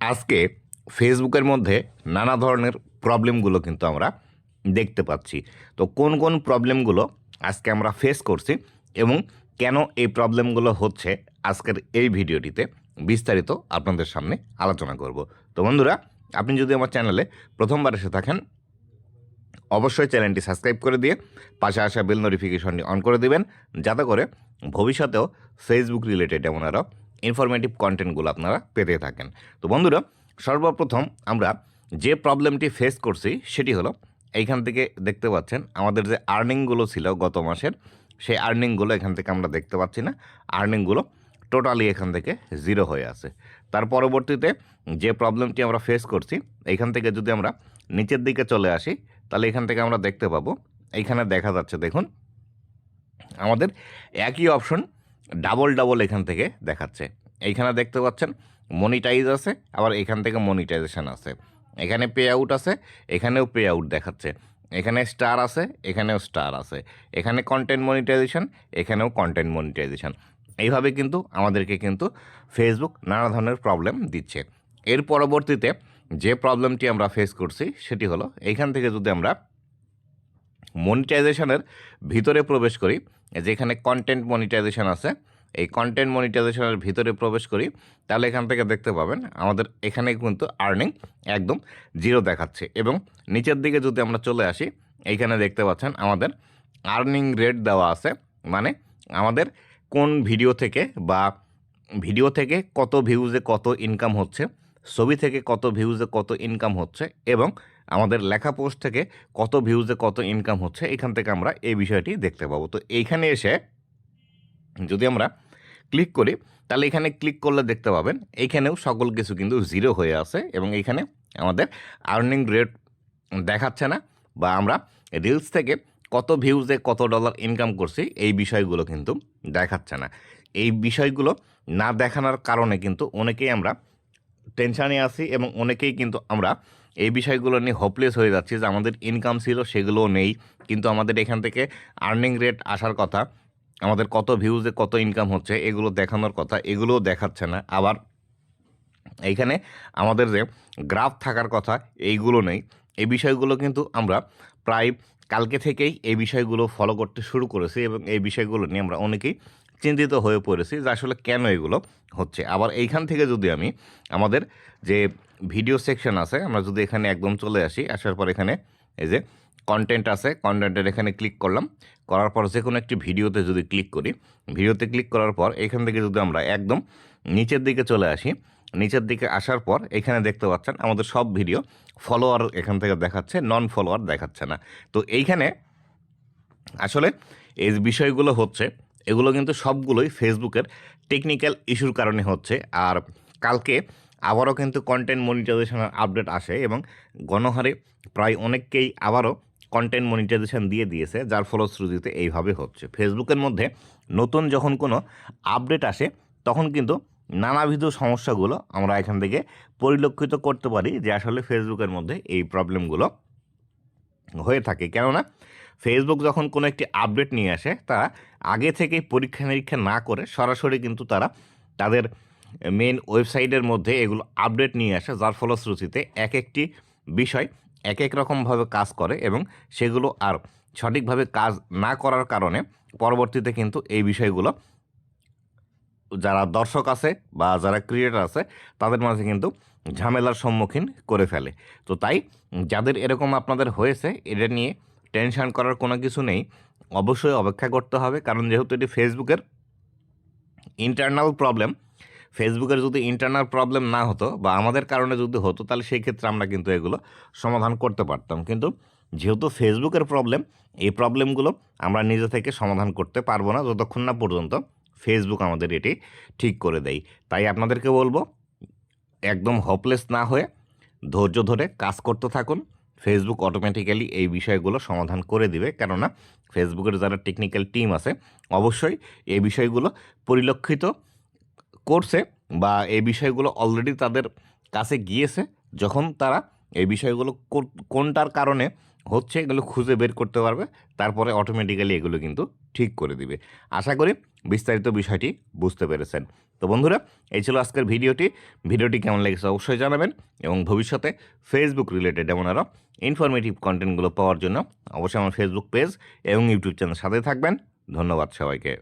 আজকে ফেসবুকের মধ্যে নানা ধরনের প্রবলেমগুলো কিন্তু আমরা দেখতে পাচ্ছি। তো কোন কোন প্রবলেমগুলো আজকে আমরা ফেস করছি এবং কেন এই প্রবলেমগুলো হচ্ছে, আজকের এই ভিডিওটিতে বিস্তারিত আপনাদের সামনে আলোচনা করব। তো বন্ধুরা, আপনি যদি আমার চ্যানেলে প্রথমবার এসে থাকেন, অবশ্যই চ্যানেলটি সাবস্ক্রাইব করে দিয়ে পাশে আসা বেল নোটিফিকেশনটি অন করে দিবেন, যাতে করে ভবিষ্যতেও ফেসবুক রিলেটেড এমন আরও ইনফরমেটিভ কন্টেন্টগুলো আপনারা পেতে থাকেন। তো বন্ধুরা, সর্বপ্রথম আমরা যে প্রবলেমটি ফেস করছি সেটি হলো, এইখান থেকে দেখতে পাচ্ছেন আমাদের যে আর্নিংগুলো ছিল গত মাসের, সেই আর্নিংগুলো এখান থেকে আমরা দেখতে পাচ্ছি না। আর্নিংগুলো টোটালি এখান থেকে জিরো হয়ে আছে। তার পরবর্তীতে যে প্রবলেমটি আমরা ফেস করছি, এইখান থেকে যদি আমরা নিচের দিকে চলে আসি, তাহলে এখান থেকে আমরা দেখতে পাবো, এইখানে দেখা যাচ্ছে, দেখুন আমাদের একই অপশন ডাবল ডাবল এখান থেকে দেখাচ্ছে। এইখানে দেখতে পাচ্ছেন মনিটাইজ আছে, আবার এখান থেকে মনিটাইজেশন আছে। এখানে পে আউট আছে, এখানেও পে আউট দেখাচ্ছে। এখানে স্টার আছে, এখানেও স্টার আছে। এখানে কন্টেন্ট মনিটাইজেশন, এখানেও কন্টেন্ট মনিটাইজেশন। এইভাবে কিন্তু আমাদেরকে কিন্তু ফেসবুক নানা ধরনের প্রবলেম দিচ্ছে। এর পরবর্তীতে যে প্রবলেমটি আমরা ফেস করছি সেটি হলো, এইখান থেকে যদি আমরা মনিটাইজেশনের ভিতরে প্রবেশ করি, যেখানে কন্টেন্ট মনিটাইজেশন আছে, এই কন্টেন্ট মনিটাইজেশনের ভিতরে প্রবেশ করি, তাহলে এখান থেকে দেখতে পাবেন আমাদের এখানে কিন্তু আর্নিং একদম জিরো দেখাচ্ছে। এবং নিচের দিকে যদি আমরা চলে আসি, এইখানে দেখতে পাচ্ছেন আমাদের আর্নিং রেট দেওয়া আছে, মানে আমাদের কোন ভিডিও থেকে বা ভিডিও থেকে কত ভিউজে কত ইনকাম হচ্ছে, ছবি থেকে কত ভিউজে কত ইনকাম হচ্ছে, এবং আমাদের লেখা পোস্ট থেকে কত ভিউজে কত ইনকাম হচ্ছে, এখান থেকে আমরা এই বিষয়টি দেখতে পাবো। তো এইখানে এসে যদি আমরা ক্লিক করি, তাহলে এখানে ক্লিক করলে দেখতে পাবেন এইখানেও সকল কিছু কিন্তু জিরো হয়ে আছে, এবং এইখানে আমাদের আর্নিং রেট দেখাচ্ছে না, বা আমরা রিলস থেকে কত ভিউজে কত ডলার ইনকাম করছি এই বিষয়গুলো কিন্তু দেখাচ্ছে না। এই বিষয়গুলো না দেখানোর কারণে কিন্তু অনেকেই আমরা টেনশানে আছি, এবং অনেকেই কিন্তু আমরা এই বিষয়গুলো নিয়ে হোপলেস হয়ে যাচ্ছি যে আমাদের ইনকাম ছিল সেগুলোও নেই, কিন্তু আমাদের এখান থেকে আর্নিং রেট আসার কথা, আমাদের কত ভিউজে কত ইনকাম হচ্ছে এগুলো দেখানোর কথা, এগুলোও দেখাচ্ছে না। আবার এইখানে আমাদের যে গ্রাফ থাকার কথা এইগুলো নেই। এই বিষয়গুলো কিন্তু আমরা প্রায় কালকে থেকেই এই বিষয়গুলো ফলো করতে শুরু করেছি, এবং এই বিষয়গুলো নিয়ে আমরা অনেকেই চিন্তিত হয়ে পড়েছি যে আসলে কেন এগুলো হচ্ছে। আবার এইখান থেকে যদি আমি আমাদের যে ভিডিও সেকশন আছে, আমরা যদি এখানে একদম চলে আসি, আসার পর এখানে এই যে কন্টেন্ট আছে, কন্টেন্টের এখানে ক্লিক করলাম, করার পর যে কোনো একটি ভিডিওতে যদি ক্লিক করি, ভিডিওতে ক্লিক করার পর এখান থেকে যদি আমরা একদম নিচের দিকে চলে আসি, নিচের দিকে আসার পর এখানে দেখতে পাচ্ছেন আমাদের সব ভিডিও ফলোয়ার এখান থেকে দেখাচ্ছে, নন ফলোয়ার দেখাচ্ছে না। তো এইখানে আসলে এই বিষয়গুলো হচ্ছে, এগুলো কিন্তু সবগুলোই ফেসবুকের টেকনিক্যাল ইস্যুর কারণে হচ্ছে। আর কালকে আবারও কিন্তু কন্টেন্ট মনিটাইজেশনের আপডেট আসে, এবং গণহারে প্রায় অনেককেই আবারও কন্টেন্ট মনিটাইজেশন দিয়ে দিয়েছে, যার ফলশ্রুতিতে এইভাবে হচ্ছে। ফেসবুকের মধ্যে নতুন যখন কোনো আপডেট আসে, তখন কিন্তু নানাবিধ সমস্যাগুলো আমরা এখান থেকে পরিলক্ষিত করতে পারি, যে আসলে ফেসবুকের মধ্যে এই প্রবলেমগুলো হয়ে থাকে। কেননা ফেসবুক যখন কোনো একটি আপডেট নিয়ে আসে, তারা আগে থেকেই পরীক্ষা নিরীক্ষা না করে সরাসরি কিন্তু তারা তাদের মেন ওয়েবসাইটের মধ্যে এগুলো আপডেট নিয়ে আসে, যার ফলশ্রুতিতে এক একটি বিষয় এক এক রকমভাবে কাজ করে, এবং সেগুলো আর সঠিকভাবে কাজ না করার কারণে পরবর্তীতে কিন্তু এই বিষয়গুলো যারা দর্শক আছে বা যারা ক্রিয়েটার আছে তাদের মাঝে কিন্তু ঝামেলার সম্মুখীন করে ফেলে। তো তাই যাদের এরকম আপনাদের হয়েছে, এটা নিয়ে টেনশন করার কোনো কিছু নেই, অবশ্যই অপেক্ষা করতে হবে। কারণ যেহেতু এটি ফেসবুকের ইন্টারনাল প্রবলেম, ফেসবুকের যদি ইন্টারনাল প্রবলেম না হতো বা আমাদের কারণে যদি হতো, তাহলে সেই ক্ষেত্রে আমরা কিন্তু এগুলো সমাধান করতে পারতাম। কিন্তু যেহেতু ফেসবুকের প্রবলেম, এই প্রবলেমগুলো আমরা নিজে থেকে সমাধান করতে পারবো না যতক্ষণ না পর্যন্ত ফেসবুক আমাদের এটি ঠিক করে দেয়। তাই আপনাদেরকে বলবো, একদম হোপলেস না হয়ে ধৈর্য ধরে কাজ করতে থাকুন। ফেসবুক অটোমেটিক্যালি এই বিষয়গুলো সমাধান করে দিবে, কেননা ফেসবুকের যারা টেকনিক্যাল টিম আছে অবশ্যই এই বিষয়গুলো পরিলক্ষিত করছে, বা এই বিষয়গুলো অলরেডি তাদের কাছে গিয়েছে। যখন তারা এই বিষয়গুলো কোনটার কারণে হচ্ছে এগুলো খুঁজে বের করতে পারবে, তারপরে অটোমেটিক্যালি এগুলো কিন্তু ঠিক করে দিবে। আশা করি বিস্তারিত বিষয়টি বুঝতে পেরেছেন। তো বন্ধুরা, এই ছিল আজকের ভিডিওটি কেমন লেগেছে অবশ্যই জানাবেন, এবং ভবিষ্যতে ফেসবুক রিলেটেড এমন আরও ইনফরমেটিভ কন্টেন্টগুলো পাওয়ার জন্য অবশ্যই আমার ফেসবুক পেজ এবং ইউটিউব চ্যানেল সাথে থাকবেন। ধন্যবাদ সবাইকে।